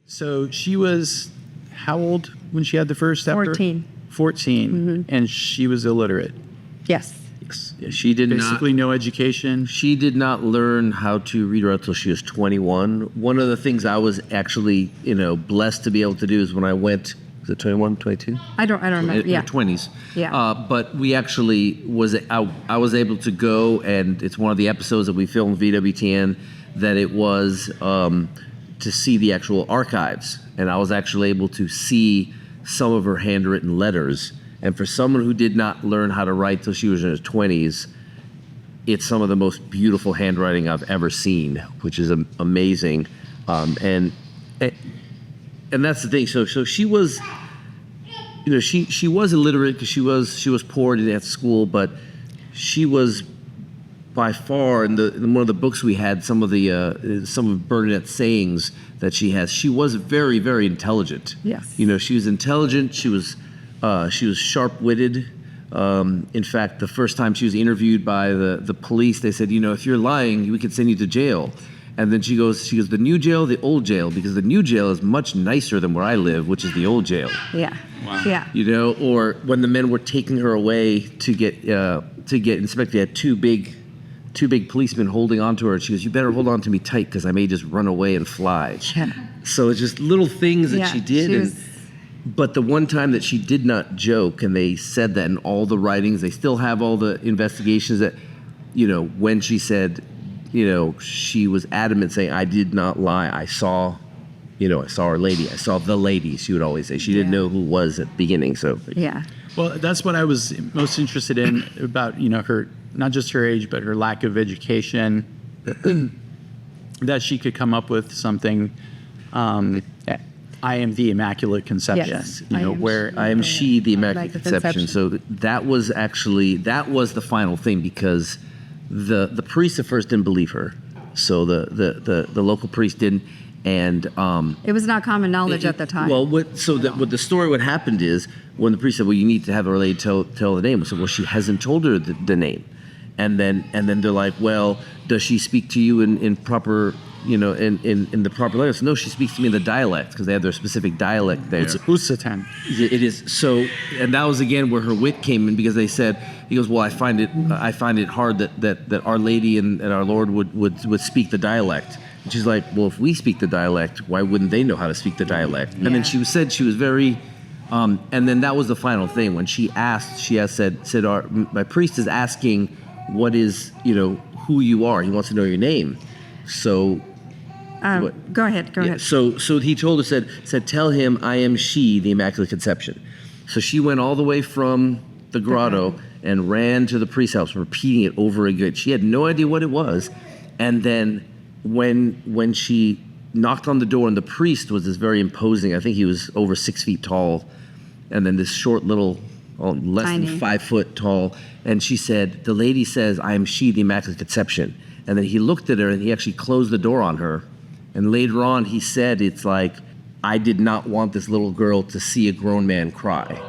So she was how old when she had the first stepper? 14. 14, and she was illiterate. Yes. Yes. Yeah, she did Basically no education. She did not learn how to read or write until she was 21. One of the things I was actually, blessed to be able to do is when I went, was it 21, 22? I don't remember. In Yeah. her 20s. Yeah. But we actually I was able to go, and it's one of the episodes that we filmed VWTN, that it was to see the actual archives. And I was actually able to see some of her handwritten letters. And for someone who did not learn how to write till she was in her 20s, it's some of the most beautiful handwriting I've ever seen, which is amazing. And that's the thing. So she was, she was illiterate because she was poor and at school, but she was by far in one of the books we had some of Bernadette's sayings that she has. She was very, very intelligent. Yes. She was intelligent. She was sharp-witted. In fact, the first time she was interviewed by the police, they said, if you're lying, we could send you to jail. And then she goes, the new jail, the old jail, because the new jail is much nicer than where I live, which is the old jail. Yeah. Wow. Yeah. Or when the men were taking her away to get inspected, they had two big policemen holding onto her. She goes, you better hold on to me tight because I may just run away and fly. Yeah. So it's just little things that she did. She But the one time that she did not joke, and they said that in all the writings, they still have all the investigations that, when she said, she was adamant saying, I did not lie. I saw our lady. I saw the lady, she would always say. She didn't know who was at the beginning. So Yeah. Well, that's what I was most interested in about, her, not just her age, but her lack of education, that she could come up with something, I am the Immaculate Conception, Yes. where I am she, the Immaculate Conception. Conception. So that was the final thing, because the priest at first didn't believe her. So the local priest didn't, and It was not common knowledge at the time. Well, what the story what happened is when the priest said, well, you need to have her lady tell the name. I said, well, she hasn't told her the name, and then they're like, well, does she speak to you in proper? In the proper language. No, she speaks to me in the dialect, because they have their specific dialect there. it's Usatan. It is so, and that was again where her wit came in, because they said, he goes, well, I find it hard that Our Lady and Our Lord would speak the dialect. And she's like, well, if we speak the dialect, why wouldn't they know how to speak the dialect? And then she was very, and then that was the final thing when she said, my priest is asking, what is who you are? He wants to know your name. So. Go ahead. So he told her, said, tell him I am she, the Immaculate Conception. So she went all the way from the grotto and ran to the priest's house, repeating it over again. She had no idea what it was. And then when she knocked on the door, and the priest was this very imposing, I think he was over 6 feet tall, and then this short little, less Tiny. than 5 foot tall. And she said, the lady says, I am she, the Immaculate Conception. And then he looked at her, and he actually closed the door on her. And later on, he said, it's like, I did not want this little girl to see a grown man cry.